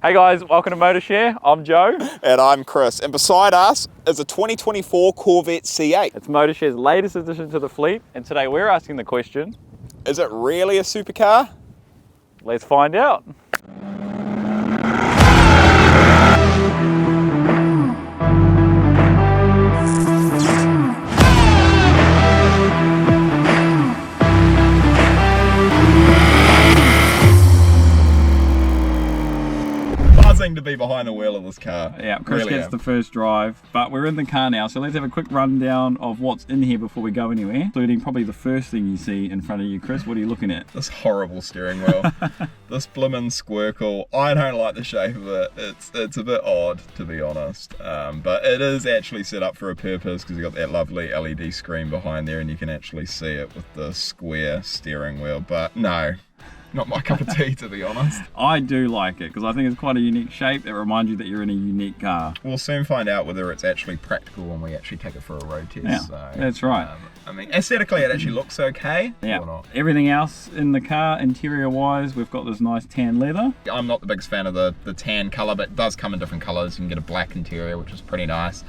Hey guys, welcome to MotorShare. I'm Joe. And I'm Chris. And beside us is a 2024 Corvette C8. It's MotorShare's latest addition to the fleet, and today we're asking the question, Is it really a supercar? let's find out. Buzzing to be behind the wheel of this car. Yeah, Chris Really gets the first drive, but we're in the car now, so let's have a quick rundown of what's in here before we go anywhere, including probably the first thing you see in front of you. Chris, what are you looking at? This horrible steering wheel. This blimmin' squircle. I don't like the shape of it. It's a bit odd, to be honest. But it is actually set up for a purpose because you've got that lovely LED screen behind there and you can actually see it with the square steering wheel. But no, not my cup of tea, to be honest. I do like it because I think it's quite a unique shape that reminds you that you're in a unique car. We'll soon find out whether it's actually practical when we actually take it for a road test. Yeah, So, that's right. I mean, aesthetically it actually looks okay. Yeah. Or not. Everything else in the car, interior-wise, we've got this nice tan leather. I'm not the biggest fan of the tan colour, but it does come in different colours. You can get a black interior, which is pretty nice.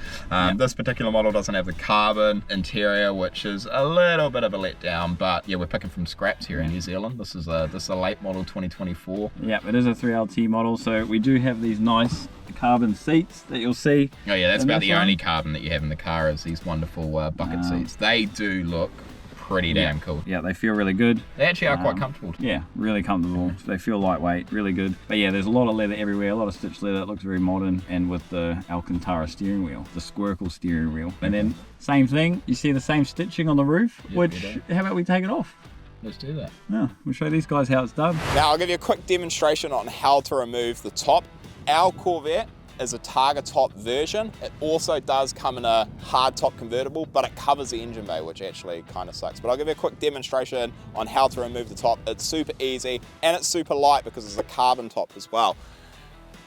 This particular model doesn't have the carbon interior, which is a little bit of a letdown, but yeah, we're picking from scraps here in New Zealand. This is a late model 2024. Yeah, it is a 3LT model, so we do have these nice carbon seats that you'll see. Oh yeah, that's about the one. only carbon that you have in the car is these wonderful bucket seats. They do look pretty damn cool. Yeah, they feel really good. They actually are quite comfortable. Yeah, really comfortable. They feel lightweight, really good. But yeah, there's a lot of leather everywhere, a lot of stitched leather. It looks very modern, and with the Alcantara steering wheel, the Squircle steering wheel. And then same thing, you see the same stitching on the roof, which, how about we take it off? Let's do that. Yeah, we'll show these guys how it's done. Now I'll give you a quick demonstration on how to remove the top. Our Corvette is a Targa top version. It also does come in a hard top convertible, but it covers the engine bay, which actually kind of sucks. But I'll give you a quick demonstration on how to remove the top. It's super easy and it's super light because it's a carbon top as well.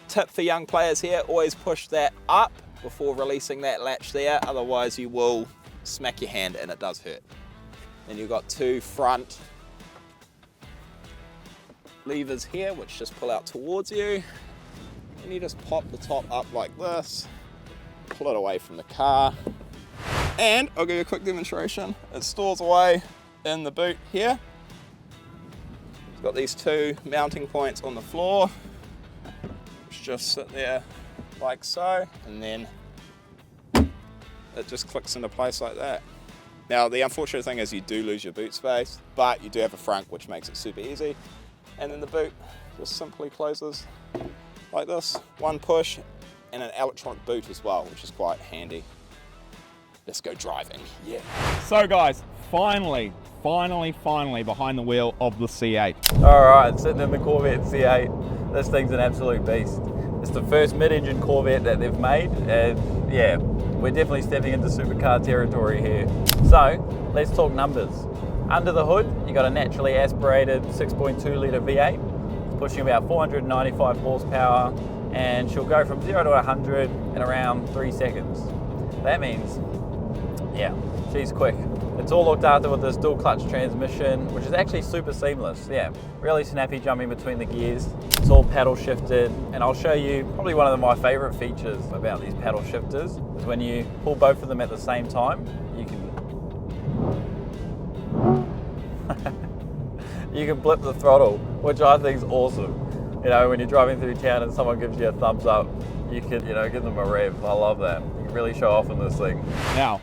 Tip for young players here, always push that up before releasing that latch there, otherwise you will smack your hand and it does hurt. Then you've got two front levers here, which just pull out towards you. And you just pop the top up like this, pull it away from the car. And I'll give you a quick demonstration. It stores away in the boot here. It's got these two mounting points on the floor, which just sit there like so, and then it just clicks into place like that. Now, the unfortunate thing is you do lose your boot space, but you do have a frunk, which makes it super easy. And then the boot just simply closes like this, one push, and an electronic boot as well, which is quite handy. Let's go driving, yeah. So guys, finally behind the wheel of the C8. All right, sitting in the Corvette C8. This thing's an absolute beast. It's the first mid-engine Corvette that they've made, and yeah, we're definitely stepping into supercar territory here. So, let's talk numbers. Under the hood, you got a naturally aspirated 6.2 litre V8, pushing about 495 horsepower, and she'll go from 0 to 100 in around 3 seconds. That means, yeah, she's quick. It's all looked after with this dual clutch transmission, which is actually super seamless. Yeah, really snappy jumping between the gears. It's all paddle shifted, and I'll show you probably one of my favorite features about these paddle shifters is when you pull both of them at the same time, you can you can blip the throttle, which I think is awesome. You know, when you're driving through town and someone gives you a thumbs up, you can, you know, give them a rev. I love that. You can really show off in this thing. Now,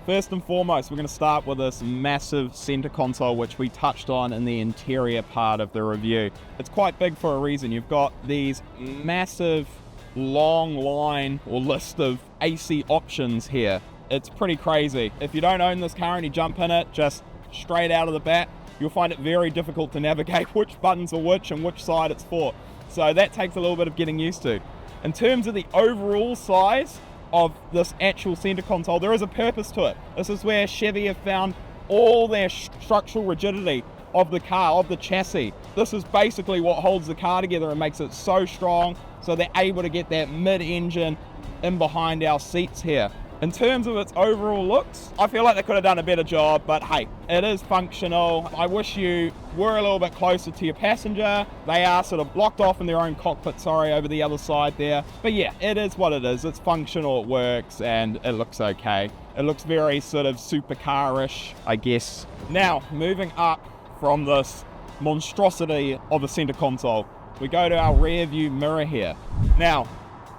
first and foremost, we're going to start with this massive center console, which we touched on in the interior part of the review. It's quite big for a reason. You've got these massive long line or list of AC options here. It's pretty crazy. If you don't own this car and you jump in it just straight out of the bat, you'll find it very difficult to navigate which buttons are which and which side it's for. So that takes a little bit of getting used to. In terms of the overall size of this actual center console, there is a purpose to it. This is where Chevy have found all their structural rigidity of the car, of the chassis. This is basically what holds the car together and makes it so strong, so they're able to get that mid-engine in behind our seats here. In terms of its overall looks, I feel like they could have done a better job, but hey, it is functional. I wish you were a little bit closer to your passenger. They are sort of blocked off in their own cockpit, over the other side there. But yeah, it is what it is. It's functional, it works, and it looks okay. It looks very sort of supercar-ish, I guess. Now, moving up from this monstrosity of a center console, we go to our rear view mirror here. Now,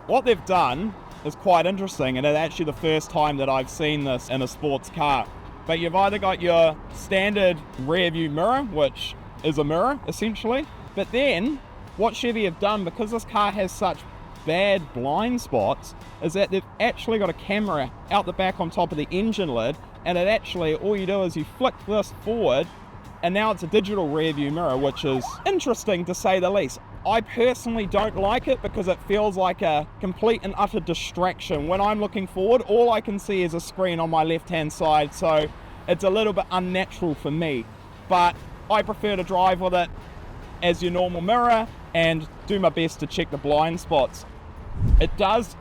what they've done is quite interesting, and it's actually the first time that I've seen this in a sports car. But you've either got your standard rear view mirror, which is a mirror essentially, but then what Chevy have done, because this car has such bad blind spots, is that they've actually got a camera out the back on top of the engine lid, and it actually, all you do is you flick this forward, and now it's a digital rear view mirror, which is interesting to say the least. I personally don't like it because it feels like a complete and utter distraction. When I'm looking forward, all I can see is a screen on my left-hand side, so it's a little bit unnatural for me. But I prefer to drive with it as your normal mirror and do my best to check the blind spots. It does,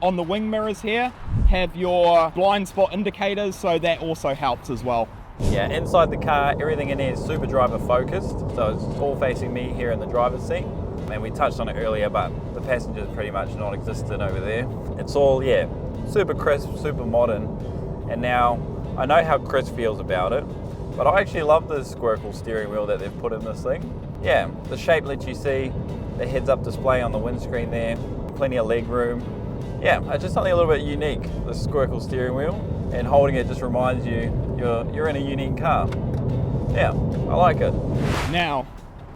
on the wing mirrors here, have your blind spot indicators, so that also helps as well. Yeah, inside the car, everything in here is super driver focused, so it's all facing me here in the driver's seat. And we touched on it earlier, but the passenger is pretty much non-existent over there. It's all, yeah, super crisp, super modern. And now, I know how Chris feels about it, but I actually love the squircle steering wheel that they've put in this thing. Yeah, the shape lets you see the heads-up display on the windscreen there, plenty of leg room. Yeah, it's just something a little bit unique, the squircle steering wheel. And holding it just reminds you you're in a unique car. Yeah, I like it. Now,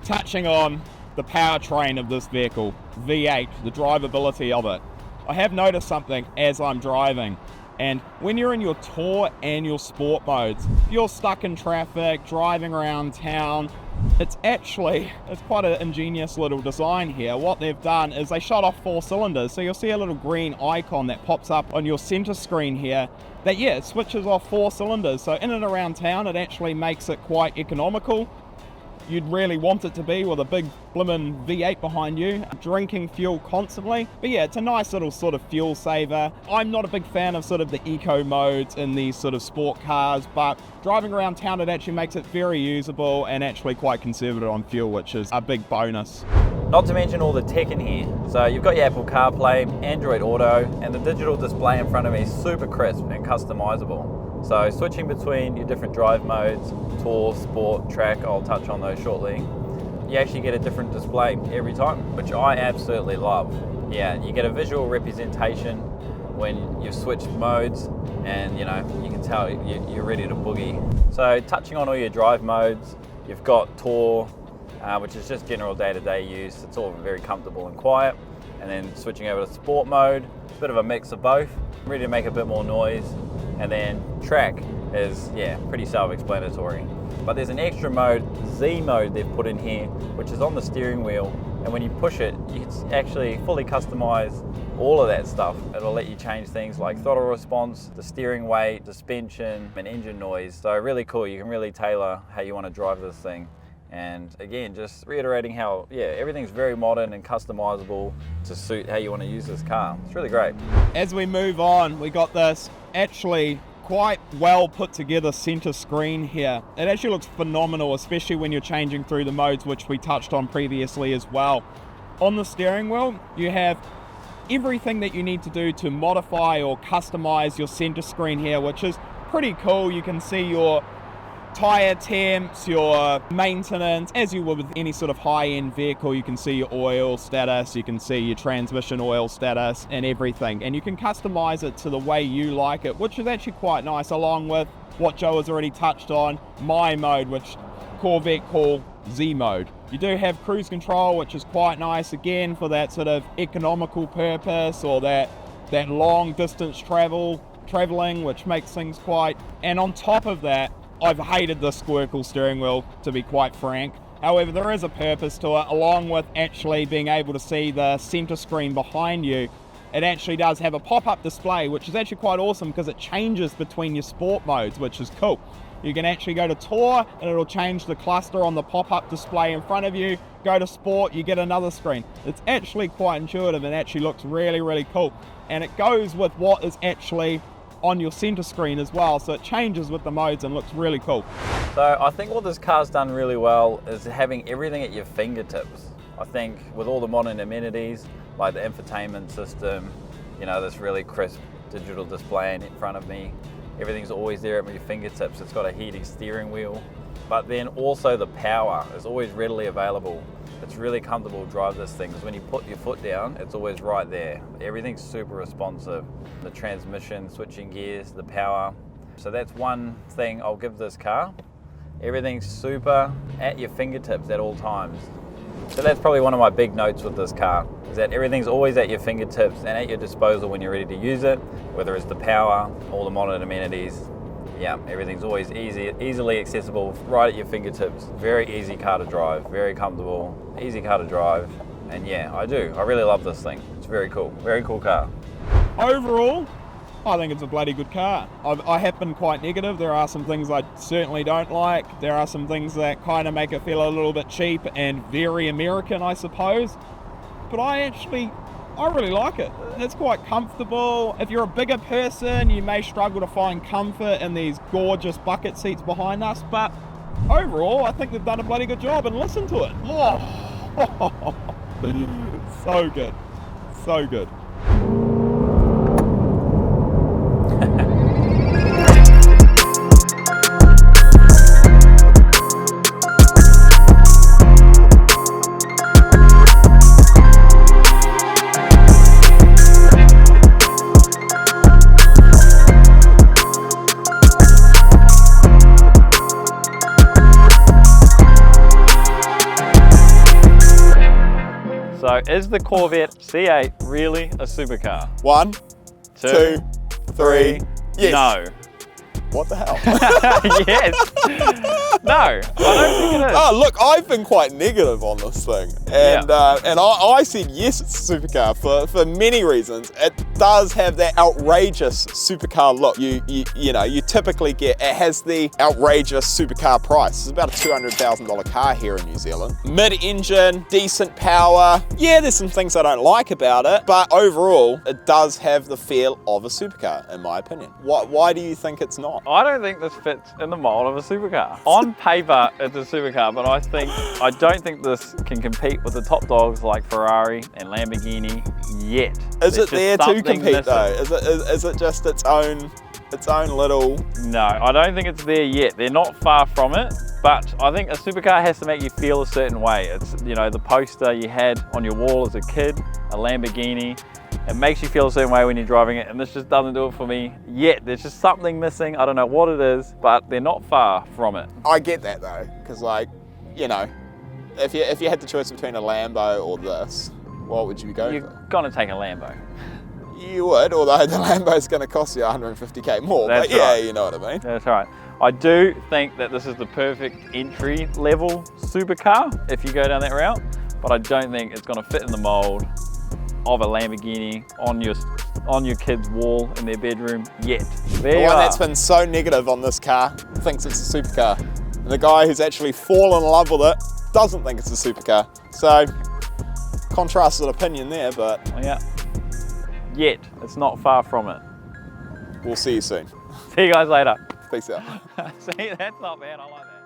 touching on the powertrain of this vehicle, V8, the drivability of it. I have noticed something as I'm driving, and when you're in your tour and your sport modes, if you're stuck in traffic, driving around town, it's quite an ingenious little design here. What they've done is they shut off 4 cylinders, so you'll see a little green icon that pops up on your center screen here that, yeah, it switches off 4 cylinders. So in and around town, it actually makes it quite economical. You'd really want it to be with a big blimmin' V8 behind you, drinking fuel constantly. But yeah, it's a nice little sort of fuel saver. I'm not a big fan of sort of the eco modes in these sort of sport cars, but driving around town, it actually makes it very usable and actually quite conservative on fuel, which is a big bonus. Not to mention all the tech in here. So you've got your Apple CarPlay, Android Auto, and the digital display in front of me is super crisp and customizable. So switching between your different drive modes, Tour, Sport, Track, I'll touch on those shortly, you actually get a different display every time, which I absolutely love. Yeah, you get a visual representation when you've switched modes, and you can tell you're ready to boogie. So touching on all your drive modes, you've got Tour, which is just general day-to-day use. It's all very comfortable and quiet. And then switching over to Sport mode, it's a bit of a mix of both. Ready to make a bit more noise. And then Track is, yeah, pretty self-explanatory. But there's an extra mode, Z mode, they've put in here, which is on the steering wheel. And when you push it, you can actually fully customize all of that stuff. It'll let you change things like throttle response, the steering weight, suspension, and engine noise. So really cool. You can really tailor how you want to drive this thing. And again, just reiterating how, yeah, everything's very modern and customizable to suit how you want to use this car. It's really great. As we move on, we got this actually quite well put together center screen here. It actually looks phenomenal, especially when you're changing through the modes, which we touched on previously as well. On the steering wheel, you have everything that you need to do to modify or customize your center screen here, which is pretty cool. You can see your tire temps, your maintenance, as you would with any sort of high-end vehicle. You can see your oil status, you can see your transmission oil status and everything, and you can customize it to the way you like it, which is actually quite nice, along with what Joe has already touched on, my mode, which Corvette call Z mode. You do have cruise control, which is quite nice again for that sort of economical purpose, or that long distance traveling, which makes things quite. And on top of that, I've hated the squircle steering wheel, to be quite frank. However, there is a purpose to it, along with actually being able to see the center screen behind you. It actually does have a pop-up display, which is actually quite awesome because it changes between your sport modes, which is cool. You can actually go to Tour and it'll change the cluster on the pop-up display in front of you. Go to Sport, you get another screen. It's actually quite intuitive and actually looks really, really cool. And it goes with what is actually on your center screen as well, so it changes with the modes and looks really cool. So I think what this car's done really well is having everything at your fingertips. I think with all the modern amenities, like the infotainment system, you know, this really crisp digital display in front of me, everything's always there at my fingertips. It's got a heated steering wheel, but then also the power is always readily available. It's really comfortable to drive this thing, because when you put your foot down, it's always right there. Everything's super responsive. The transmission, switching gears, the power. So that's one thing I'll give this car. Everything's super at your fingertips at all times. So that's probably one of my big notes with this car, is that everything's always at your fingertips and at your disposal when you're ready to use it, whether it's the power, all the modern amenities. Yeah, everything's always easily accessible, right at your fingertips. Very easy car to drive, very comfortable, easy car to drive. And yeah, I really love this thing. It's very cool car. Overall, I think it's a bloody good car. I have been quite negative. There are some things I certainly don't like. There are some things that kind of make it feel a little bit cheap and very American, I suppose. But I really like it. It's quite comfortable. If you're a bigger person, you may struggle to find comfort in these gorgeous bucket seats behind us. But overall, I think they've done a bloody good job, and listen to it. Oh, so good. So good. So is the Corvette C8 really a supercar? 1, 2, 3, yes. No. What the hell? Yes. No, I don't think it is. Oh, look, I've been quite negative on this thing. And I said yes, it's a supercar for many reasons. It does have that outrageous supercar look. You typically get, it has the outrageous supercar price. It's about a $200,000 car here in New Zealand. Mid-engine, decent power. Yeah, there's some things I don't like about it, but overall, it does have the feel of a supercar, in my opinion. Why do you think it's not? I don't think this fits in the mold of a supercar. On paper, it's a supercar, but I don't think this can compete with the top dogs like Ferrari and Lamborghini yet. Is it there to compete though? Is it just its own little? No, I don't think it's there yet. They're not far from it, but I think a supercar has to make you feel a certain way. It's, you know, the poster you had on your wall as a kid, a Lamborghini. It makes you feel a certain way when you're driving it, and this just doesn't do it for me yet. There's just something missing. I don't know what it is, but they're not far from it. I get that though, because like, you know, if you had the choice between a Lambo or this, what would you go for? You're gonna take a Lambo. You would, although the Lambo's gonna cost you 150k more. That's but yeah, right. You know what I mean. That's right. I do think that this is the perfect entry level supercar if you go down that route, but I don't think it's gonna fit in the mold of a Lamborghini on your kid's wall in their bedroom yet. There The you one are. that's been so negative on this car thinks it's a supercar. And the guy who's actually fallen in love with it doesn't think it's a supercar. So, contrasted opinion there, but Yeah. Yet, it's not far from it. we'll see you soon. See you guys later. Peace out. See, that's not bad, I like that.